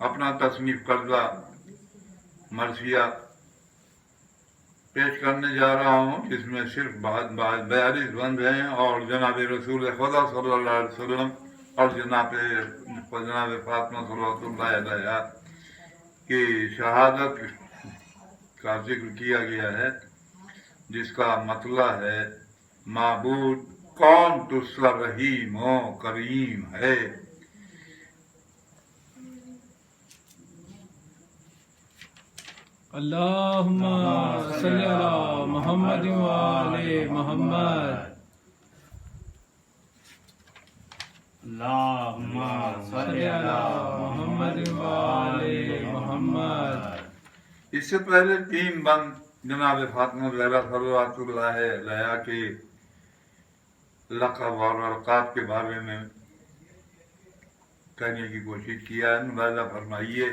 اپنا تصنیف کردہ مرثیہ پیش کرنے جا رہا ہوں، جس میں صرف 42 بند ہیں، اور جناب رسول خدا صلی اللہ علیہ وسلم اور جناب فاطمہ صلوات اللہ علیہا کی شہادت کا ذکر کیا گیا ہے، جس کا مطلع ہے معبود کون تجھ سا رحیم و کریم ہے۔ اللہم صلی علی محمد و آل محمد۔ اللہم صلی علی محمد و آل محمد۔ اس سے پہلے 3 بند جناب فاطمہ زہرا صلوات اللہ علیہا کے لقب اور القاب کے بارے میں کہنے کی کوشش کیا ہے۔ ملاحظہ فرمائیے،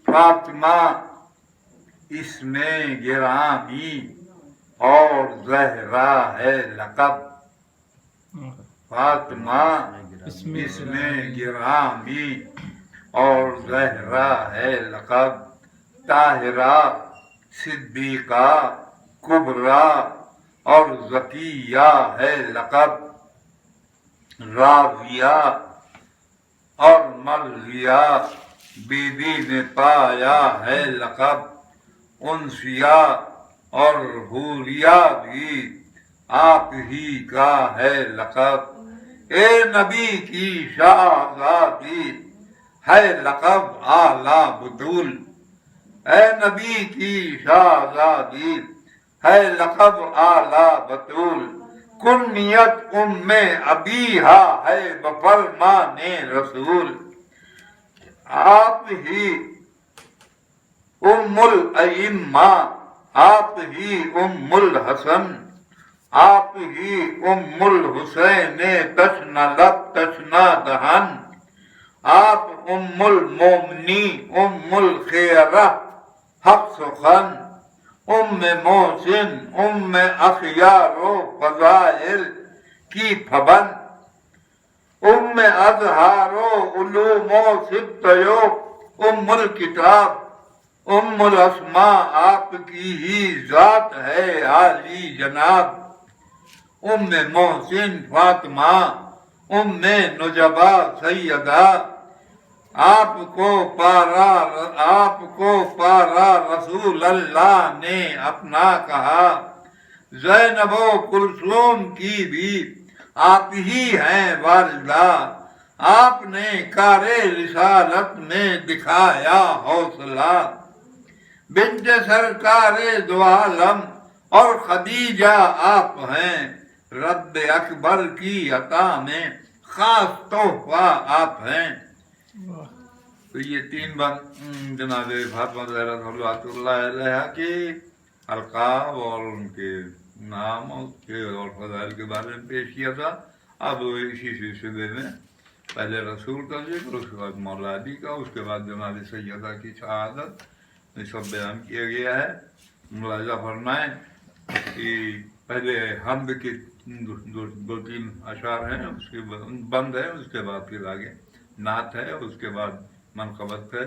فاطمہ اس میں گرامی اور زہرا ہے لقب، فاطمہ اس میں گرامی اور زہرا ہے لقب، طاہرہ، صدیقہ، کبریٰ اور ذکیہ ہے لقب، راضیہ اور مرضیہ بی بی نے پایا ہے لقب، انسیہ اور حوریہ بھی آپ ہی کا ہے لقب، اے نبی کی شہزادی ہے لقب اعلیٰ بطول، اے نبی کی شہزادی ہے لقب اعلیٰ بطول، کنیت ام ابیہا ہے بفرمان رسول، آپ ہی ام الائمہ، آپ ہی ام الحسن، آپ ہی ام الحسین تشنہ لب تشنہ دہن، آپ ام المومنی ام الخیرہ حق سخن، ام محسن ام اخیار و فضائل کی پھبن، ام اظہار و علوم و ستیو ام الکتاب، ام الاسماء آپ کی ہی ذات ہے عالی جناب، ام محسن فاطمہ ام نجبہ سیدہ، آپ کو پارا رسول اللہ نے اپنا کہا، زینب و کلثوم کی بھی آپ ہی ہیں والدہ، آپ نے کار رسالت میں دکھایا حوصلہ، بنت سرکار دو عالم اور خدیجہ آپ ہیں، رب اکبر کی عطا میں خاص تحفہ آپ ہیں۔ تو یہ 3 بند جناب فاطمہ زہرا صلوات اللہ علیہا کے القاب اور ان کے نام اور فضائل کے بارے میں پیش کیا تھا۔ اب اسی سلسلے میں پہلے رسول کا ذکر، اس کے بعد مولا علی کا، اس کے بعد جناب سیدہ کی شہادت، یہ سب بیان کیا گیا ہے۔ ملاحظہ فرمائیں کہ پہلے حمد کے 2-3 اشعار ہیں، اس کے بند ہے، اس کے بعد پھر آگے نعت ہے، اس کے بعد منقبت ہے۔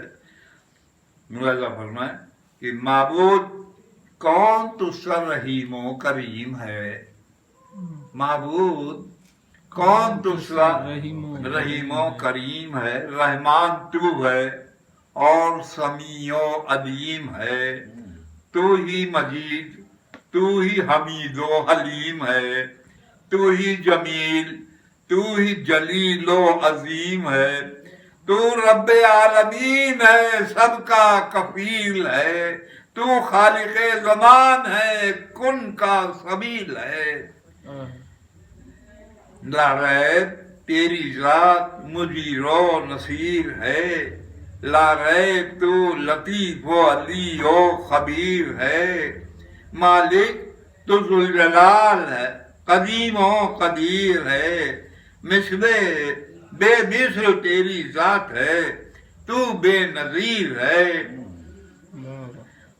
ملاحظہ فرمائیں کہ معبود کون تجھ سا رحیم و کریم ہے، معبود کون تجھ سا رحیم و کریم ہے، رحمان تو ہے اور سمیع و علیم ہے، تو ہی مجید، تو ہی حمید و حلیم ہے، تو ہی جمیل، تو ہی جلیل و عظیم ہے، تو رب عالمین ہے، سب کا کفیل ہے، تو خالق زمان ہے، کن کا سبیل ہے، لا ریب تیری ذات مجیر و نصیر ہے، لا ریب تو لطیف و علی و خبیر ہے، مالک تو ذوالجلال ہے، قدیم و قدیر ہے، بے مثل تیری ذات ہے، تو بے نظیر ہے،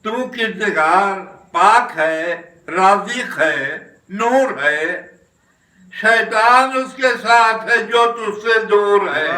تو کردگار پاک ہے، رازق ہے، نور ہے، شیطان اس کے ساتھ ہے جو تجھ سے دور ہے،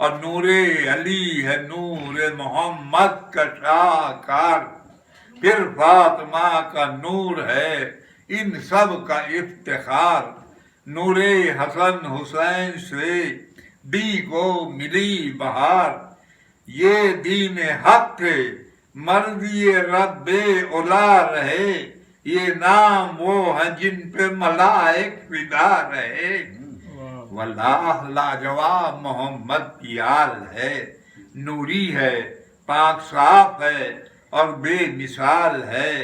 اور نور علی ہے نور محمد کا شاہکار، پھر فاطمہ کا نور ہے ان سب کا افتخار، نور حسن حسین سے بھی کو ملی بہار، یہ دین حق تھے مرضی رب اولا رہے، یہ نام وہ ہیں جن پہ ملائک فدا رہے، واللہ لاجواب محمد کی آل ہے، نوری ہے پاک صاف ہے اور بے مثال ہے،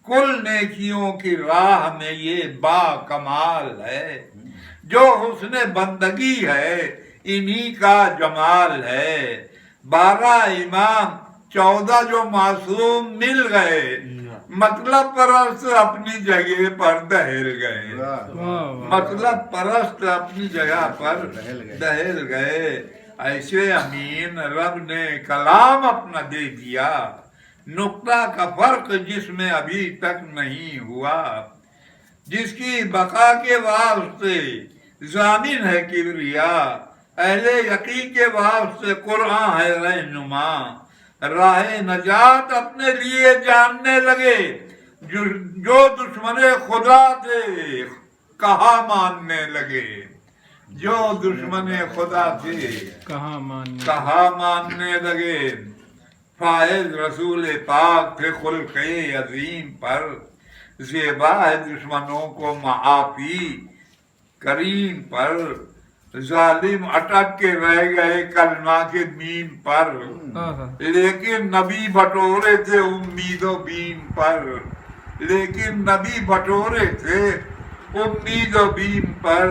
کل نیکیوں کی راہ میں یہ با کمال ہے، جو حسن بندگی ہے انہی کا جمال ہے، 12 امام 14 جو معصوم مل گئے، مطلب پرست اپنی جگہ پر دہل گئے، مطلب پرست اپنی جگہ پر دہل گئے، ایسے امین رب نے کلام اپنا دے دیا، نقطہ کا فرق جس میں ابھی تک نہیں ہوا، جس کی بقا کے واسطے ضامن ہے کبریا، اہل یقین کے واسطے قرآن ہے رہنما، راہ نجات اپنے لیے جاننے لگے، جو دشمن خدا تھے کہاں ماننے لگے، جو دشمن خدا تھے کہاں ماننے لگے، فائز رسول پاک تھے خلق عظیم پر، زیبا ہے دشمنوں کو معافی کریم پر، ظالم اٹک کے رہ گئے کلمہ کے میم پر، لیکن نبی بٹورے تھے امید و بیم پر، لیکن نبی بٹورے تھے امید و بیم پر،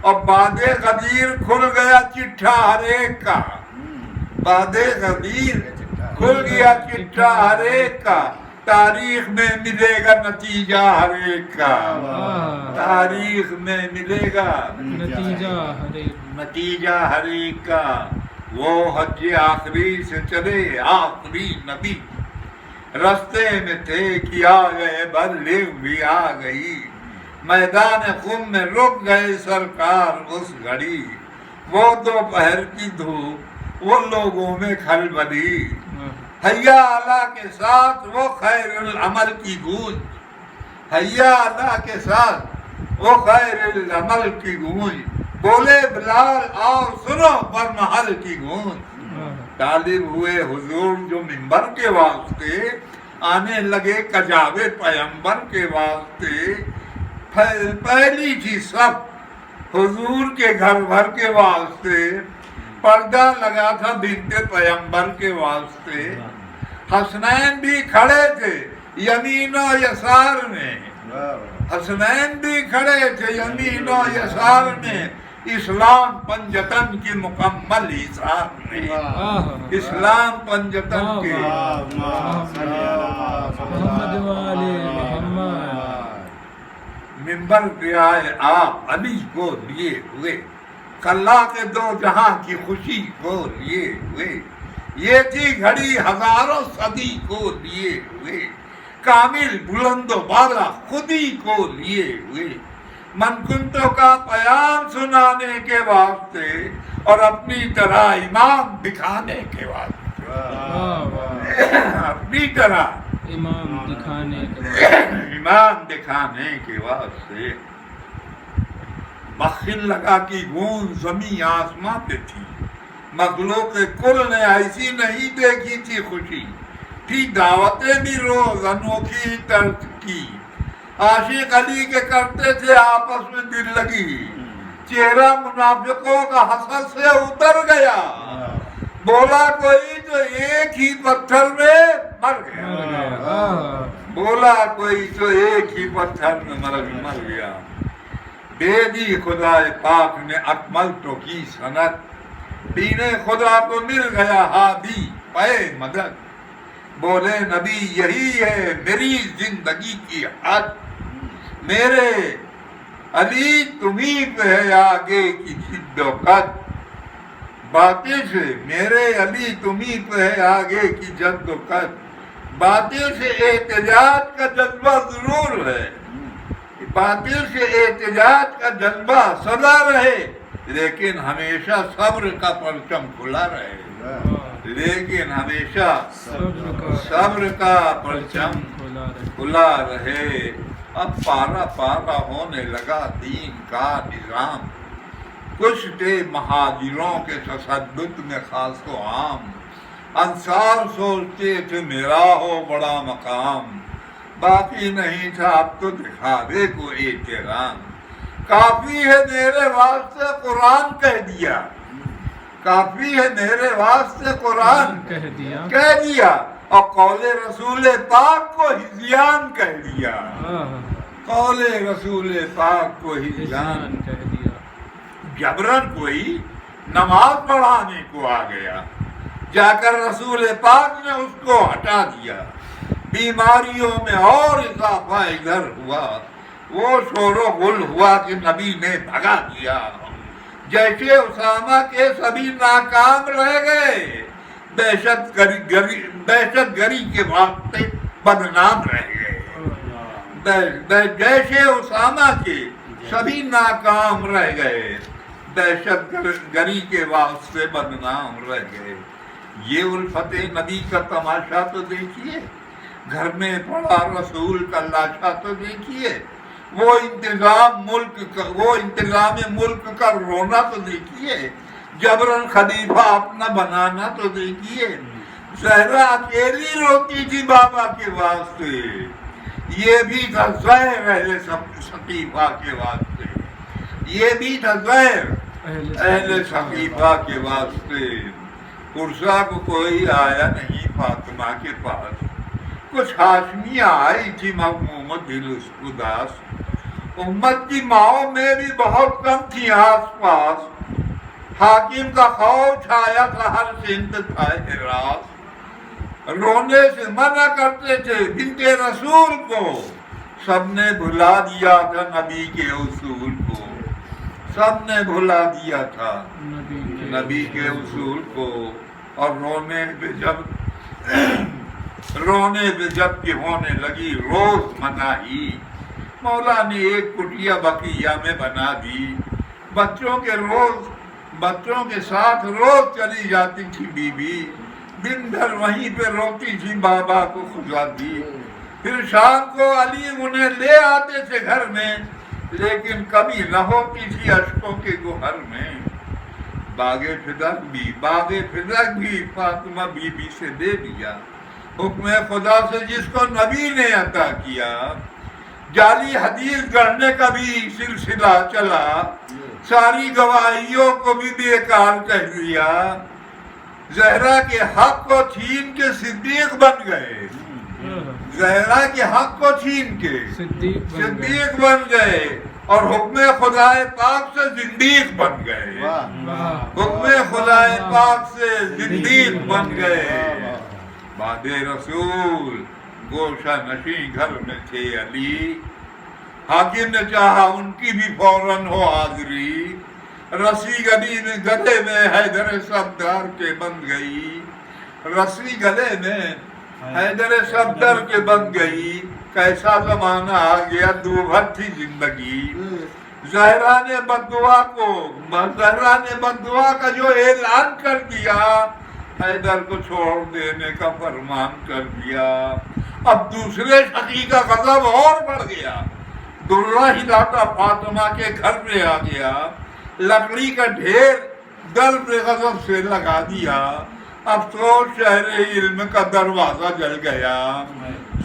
اور باد غدیر کھل گیا چٹھا ہر ایک کا، باد غدیر کھل گیا چٹھا ہر ایک کا، تاریخ میں ملے گا نتیجہ ہر ایک کا، تاریخ میں ملے گا نتیجہ ہر ایک کا، وہ حج آخری سے چلے آخری نبی، رستے میں تھے کہ آ گئے بلغ بھی آ گئی، میدان خم میں رک گئے سرکار اس گھڑی، وہ دوپہر کی دھوپ وہ لوگوں میں کھلبلی، حیا اللہ کے ساتھ وہ خیر العمل کی گونج، حیا اللہ کے ساتھ وہ خیر العمل کی گونج، بولے بلال آؤ سنو برمحل کی گونج، طالب ہوئے حضور جو منبر کے واسطے، آنے لگے کجاوے پیمبر کے واسطے، پہلی تھی سب حضور کے گھر بھر کے واسطے، پردہ لگا تھا بنت پیمبر کے واسطے، حسنین بھی کھڑے تھے یمین و یسار میں، حسنین بھی کھڑے تھے یمین و یسار میں، اسلام پنجتن کی مکمل ایثار میں، اسلام پنجتن کی محمد والے محمد، منبر پہ آئے آپ علی کو لیے ہوئے، کلا کے 2 جہاں کی خوشی کو لیے ہوئے، یہ تھی گھڑی ہزاروں صدی کو لیے ہوئے، کامل بلند و بالا خودی کو لیے ہوئے، من کنتوں کا پیام سنانے کے واسطے اور اپنی طرح امام دکھانے کے واسطے، اپنی طرح امام دکھانے کے واسطے، امام دکھانے کے واسطے، بخل لگا کی گونج زمین آسماں پہ تھی، مخلوق کل نے ایسی نہیں دیکھی تھی خوشی، تھی دعوتیں بھی روز انوکھی طرز کی، عاشق علی کے کرتے تھے آپس میں دل لگی، چہرہ منافقوں کا حسد سے اتر گیا، بولا کوئی تو ایک ہی پتھر میں مر گیا، بولا کوئی تو ایک ہی پتھر میں مر گیا، بے دی خدا پاک نے اکمل تو کی سنت، دین خدا کو مل گیا ہادی پے مدد، بولے نبی یہی ہے میری زندگی کی حد، میرے علی تمہیں پہ ہے آگے کی جد و قد، باطل سے میرے علی تمہیں پہ ہے آگے کی جد و قد، باطل سے احتجاج کا جذبہ ضرور ہے، باطل سے احتجاج کا جذبہ سدا رہے، لیکن ہمیشہ صبر کا پرچم کھلا رہے، لیکن ہمیشہ صبر کا پرچم کھلا رہے۔ اب پارا پارا ہونے لگا دین کا نظام، کچھ تھے مہاجروں کے تشدد میں خاص و عام، انصار سوچتے تھے میرا ہو بڑا مقام، باقی نہیں تھا اب تو دکھاوے کو احترام، کافی ہے میرے واسطے قرآن کہہ دیا، کافی ہے میرے واسطے قرآن کہہ دیا، اور قول رسول پاک کو ہذیان کہہ دیا، قول رسول پاک کو ہذیان کہہ دیا۔ جبرن کوئی نماز پڑھانے کو آ گیا، جا کر رسول پاک نے اس کو ہٹا دیا، بیماریوں میں اور اضافہ ادھر ہوا، وہ شور و غل ہوا کہ نبی نے بھگا دیا، جیسے اسامہ کے سبھی ناکام رہ گئے، دہشت گری کے واسطے بدنام رہ گئے، جیسے اسامہ کے سبھی ناکام رہ گئے، دہشت گری کے واسطے بدنام رہ گئے۔ یہ الفت نبی کا تماشا تو دیکھیے، گھر میں پڑا رسول کا لاشا تو دیکھیے، وہ انتظام ملک کا رونا تو دیکھیے، جبرن خلیفہ اپنا بنانا تو دیکھیے، زہرا اکیلی روتی تھی بابا کے واسطے، یہ بھی تھا زہر اہل ثقیفہ کے واسطے، یہ بھی تھا زہر اہل ثقیفہ کے واسطے۔ پرسا کو کوئی آیا نہیں فاطمہ کے پاس، کچھ ہاشمیاں آئی تھی مغموم دل اس اداس، امت کی ماؤں میں بھی بہت کم تھی آس پاس، حاکم کا خوف چھایا تھا ہر سمت تھا ہراس، رونے سے منع کرتے تھے بنت رسول کو، سب نے بھلا دیا تھا نبی کے اصول کو، سب نے بھلا دیا تھا نبی کے اصول کو، اور رونے پہ جب کہ ہونے لگی روز مناہی، مولا نے ایک کٹیا بقیہ میں بنا دی، بچوں کے ساتھ روز چلی جاتی تھی بی بی، دن بھر وہیں پہ روتی تھی بابا کو خدا دی، پھر شام کو علی انہیں لے آتے تھے گھر میں، لیکن کبھی نہ ہوتی تھی اشکوں کے گوہر میں، باغ فدق بھی فاطمہ بی بی سے دے دیا، حکم خدا سے جس کو نبی نے عطا کیا، جعلی حدیث گڑھنے کا بھی سلسلہ چلا، ساری گواہیوں کو بھی بیکار کہہ دیا، زہرا کے حق کو چھین کے صدیق بن گئے، زہرا کے حق کو چھین کے صدیق بن گئے، اور حکم خدا پاک سے زندیق بن گئے، حکم خدا پاک سے زندیق بن گئے۔ بعد رسول گوشہ نشین گھر میں تھے علی، حاکم نے چاہا ان کی بھی فوراً ہو حاضری، رسی گلی میں گلے میں حیدر صفدر کے بن گئی، رسی گلے میں حیدر صفدر کے بن گئی، کیسا زمانہ آ گیا دوبھر تھی زندگی، زہرا نے بددعا کا جو اعلان کر دیا، حیدر کو چھوڑ دینے کا فرمان کر دیا، اب دوسرے شقی کا غضب اور بڑھ گیا، درہ ہلاتا فاطمہ کے گھر میں آ گیا، لکڑی کا ڈھیر در پہ غضب سے لگا دیا، افسوس شہر علم کا دروازہ جل گیا،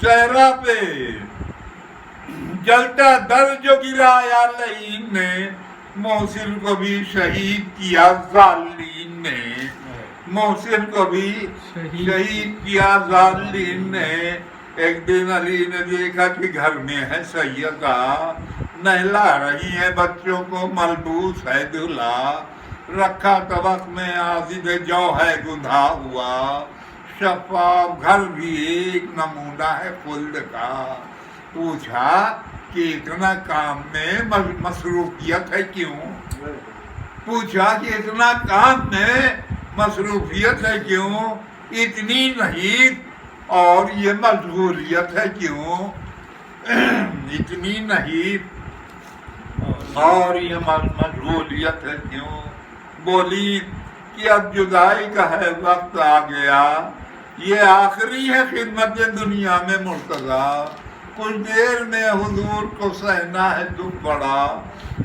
زہرا پہ جلتا در جو گرایا لعین نے، محسن کو بھی شہید کیا ظالمین نے، محسن کو بھی شہید کیا ظالمین نے۔ ایک دن علی نے دیکھا کہ گھر میں ہے سیدہ، نہلا رہی ہے بچوں کو، ملبوس ہے دلہا، رکھا طبق میں آزد جو ہے گندھا ہوا، شفاف گھر بھی ایک نمونہ ہے خلد کا۔ پوچھا کہ اتنا کام میں مصروفیت ہے کیوں؟ پوچھا کہ اتنا کام میں مصروفیت ہے کیوں؟ اتنی نہیں اور یہ مشغولیت ہے کیوں؟ اتنی نہیں اور یہ مشغولیت ہے کیوں؟ بولی کہ اب جدائی کا ہے وقت آ گیا، یہ آخری ہے خدمت دنیا میں مرتضیٰ، کچھ دیر میں حضور کو سہنا ہے دکھ بڑا،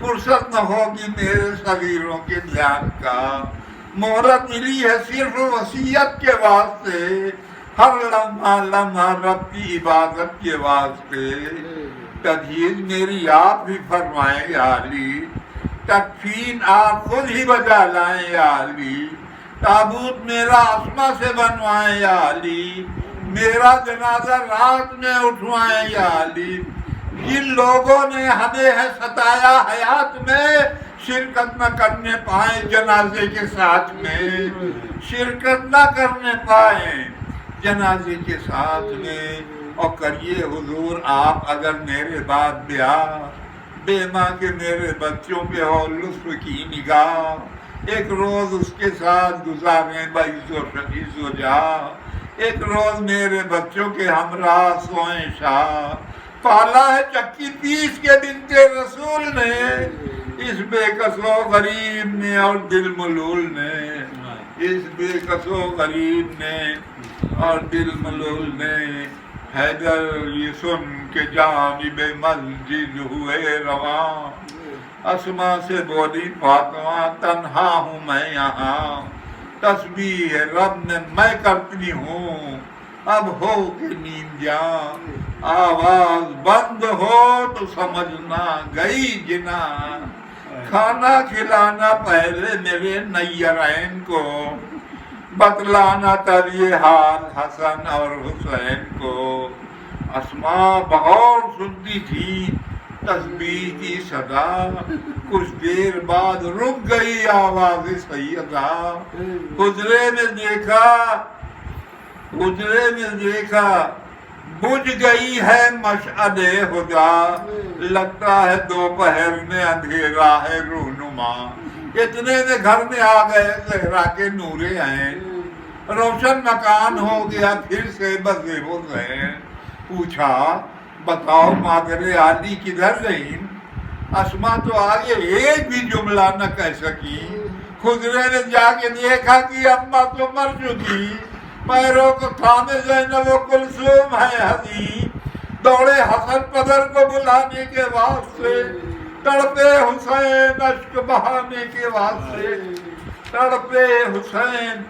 فرصت نہ ہوگی میرے صغیروں کے دھیان کا، مہرت ملی ہے صرف وصیت کے واسطے، ہر لمحہ لمحہ رب کی عبادت کے واسطے، تجہیز میری آپ ہی فرمائیں یا علی، تکفین آپ خود ہی بجا لائیں یا علی، تابوت میرا اسما سے بنوائیں یا علی، میرا جنازہ رات میں اٹھوائیں یا علی، جن لوگوں نے ہمیں ہے ستایا حیات میں، شرکت نہ کرنے پائیں جنازے کے ساتھ میں، شرکت نہ کرنے پائیں جنازے کے ساتھ میں، اور کریے حضور آپ اگر میرے بعد بیاہ، بے ماں کے میرے بچوں پہ ہو لطف کی نگاہ، ایک روز اس کے ساتھ گزاریں بعز و شدید و جا، ایک روز میرے بچوں کے ہمراہ سوئیں شاہ، پالا ہے چکی پیس کے بنت رسول نے، اس بے کس و غریب نے اور دل ملول نے، اس بے کس و غریب نے اور دل ملول نے، حیدر یہ سن کے جانب مسجد ہوئے رواں، اسما سے بولی فاطمہ تنہا ہوں میں یہاں، تسبیح رب میں کرتی ہوں، اب ہو کہ نیند جاں، آواز بند ہو تو سمجھنا گئی جنا، کھانا کھلانا پہلے میرے نیرین کو، بتلانا تب یہ حال حسن اور حسین کو، اسما بغور سنتی تھی تسبیح کی صدا، کچھ دیر بعد رک گئی آواز سیدہ، حجرے میں دیکھا بجھ گئی ہے مشعل ہدا، لگتا ہے دوپہر میں اندھیرا ہے رونما، اتنے میں گھر میں آ گئے زہرا کے نورے ہیں، روشن مکان ہو گیا پھر سے بزے حسین، پوچھا بتاؤ مادر علی کدھر گئی؟ اسما تو آگے ایک بھی جملہ نہ کہہ سکی، حجرے نے جا کے دیکھا کہ اماں تو مر چکی، پیروں کو تھامے زینب و کلثوم ہے ہدی، دوڑے حسن پدر کو بلانے کے واسطے، تڑپے حسین اشک بہانے کے واسطے، تڑپے حسین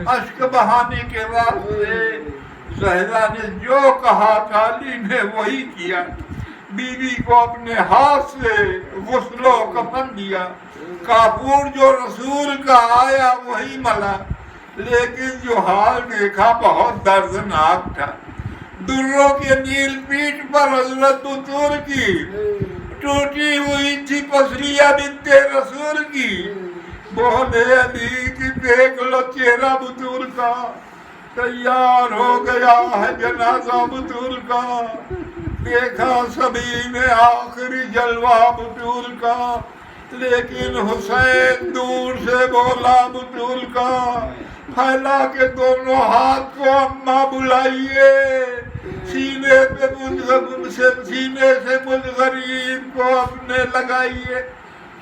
اشک بہانے کے واسطے، زہرا نے جو کہا تھا علی نے وہی کیا، بیوی کو اپنے ہاتھ سے غسل و کفن دیا، کافور جو رسول کا آیا وہی ملا، لیکن جو حال دیکھا بہت دردناک تھا، دروں کے نیل پیٹ پر حضرت بطول کی ٹوٹی ہوئی تھی پسلیاں بنت رسول کی، بولے علی کی دیکھ لو چہرہ بطول کا، تیار ہو گیا ہے جنازہ بطول کا، دیکھا سبھی نے آخری جلوہ بطول کا، لیکن حسین دور سے بولا بطول کا، پھیلا کے دونوں ہاتھ کو اماں بلائیے، سینے سے مجھ غریب کو اپنے لگائیے،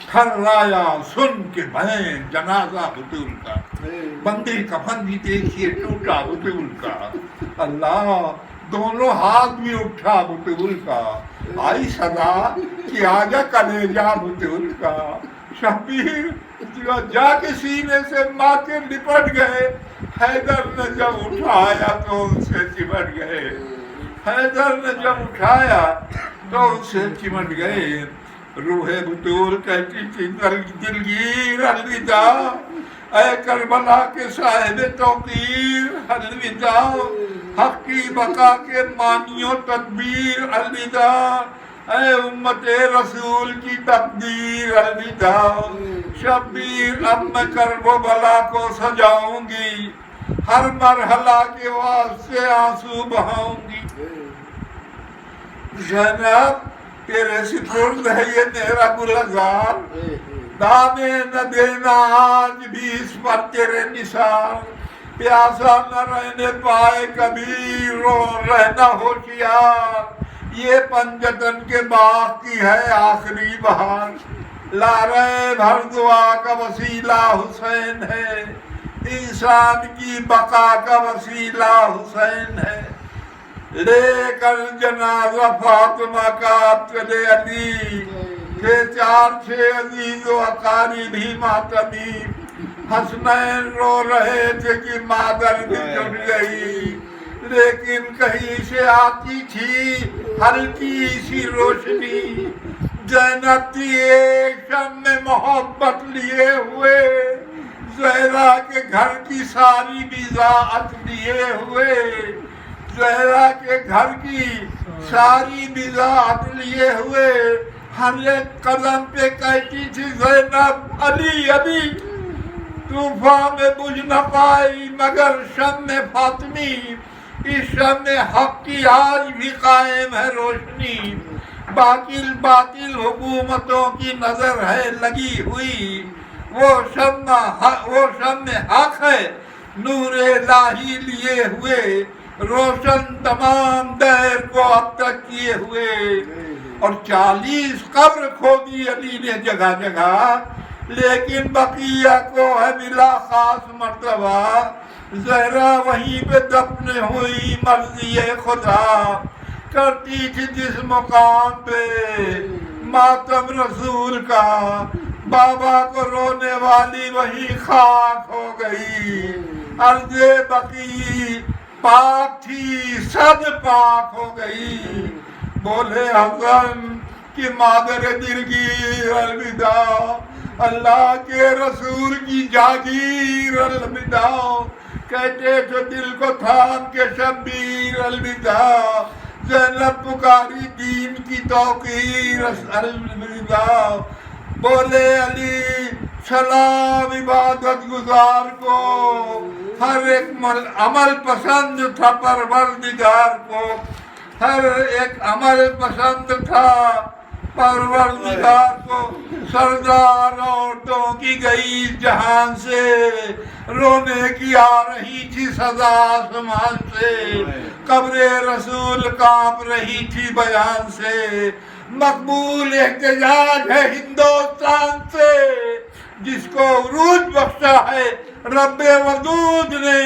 تھرایا سن کے بہن جنازہ بطول کا، بندے کفن بھی دیکھیے ٹوٹا بطول کا، اللہ دونوں ہاتھ بھی اٹھا بطول کا، آئی صدا کہ آجا کلیجہ بطول کا، شبیر جا کے سینے سے ماں کے لپٹ گئے، حیدر نے جب اٹھایا تو ان سے چمٹ گئے، حیدر نے جب اٹھایا تو ان سے چمٹ گئے، روح بطول کہتی تھی دلگیر الوداع، اے کربلا کے صاحب توقیر الوداع، حق کی بقا کے مانی و تدبیر الوداع، اے امت رسول کی تقدیر الوداع، شبیر اب میں کرب و بلا کو سجاؤں گی، ہر مرحلہ کے واسطے آنسو بہاؤں گی، زینب تیرے سپرد ہے یہ میرا گلزار، دانے نہ دینا آج بھی اس پر تیرے نثار، پیاسا نہ رہنے پائے کبھی رو رہنا ہوشیار، یہ پنجتن کے باغ کی ہے آخری بہار، لا ریب ہر دعا کا وسیلہ حسین ہے، انسان کی بقا کا وسیلہ حسین ہے، لے کر جنازہ فاطمہ کا چلے علی، کہ 4 عزیز و اقارب بھی ماتمی، حسنین رو رہے تھے کہ مادر بھی چھٹ گئی، لیکن کہیں سے آتی تھی ہلکی سی روشنی، زینب تھی ایک شم میں محبت لیے ہوئے، زہرا کے گھر کی ساری بضاعت لیے ہوئے، زہرا کے گھر کی ساری بضاعت لیے ہوئے، ہر ایک قدم پہ کہتی تھی زینب علی علی، طوفان میں بجھ نہ پائی مگر شم فاطمی، اس شم حق کی آج بھی قائم ہے روشنی، باطل حکومتوں کی نظر ہے لگی ہوئی، وہ شم حق ہے نور الہی لیے ہوئے، روشن تمام دیر کو اب تک کیے ہوئے، اور 40 قبر کھودی علی نے جگہ جگہ، لیکن بقیہ کو ہے ملا خاص مرتبہ، زہرا وہیں پہ دفن ہوئی مرضی خدا، کرتی تھی جس مقام پہ ماتم رسول کا، بابا کو رونے والی وہی خاک ہو گئی، ارض بقی پاک تھی صد پاک ہو گئی، بولے حسن کہ مادر دلگیر الوداع، اللہ کے رسول کی جاگیر الوداع، کہتے تو دل کو تھام کے شبیر الوداع، زینب پکاری دین کی توقیر الوداع، بولے علی سلام عبادت گزار کو، ہر ایک عمل پسند تھا پروردگار کو، ہر ایک عمل پسند تھا پروردگار کو، سردار عورتوں کی گئی جہان سے، رونے کی آ رہی تھی سزا آسمان سے، قبر رسول کانپ رہی تھی بیان سے، مقبول احتجاج ہے ہندوستان سے، جس کو عروج بخشا ہے رب ودود نے،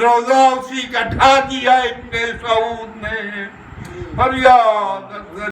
روزہ اسی کا ڈھا دیا ابن سعود نے، فریاد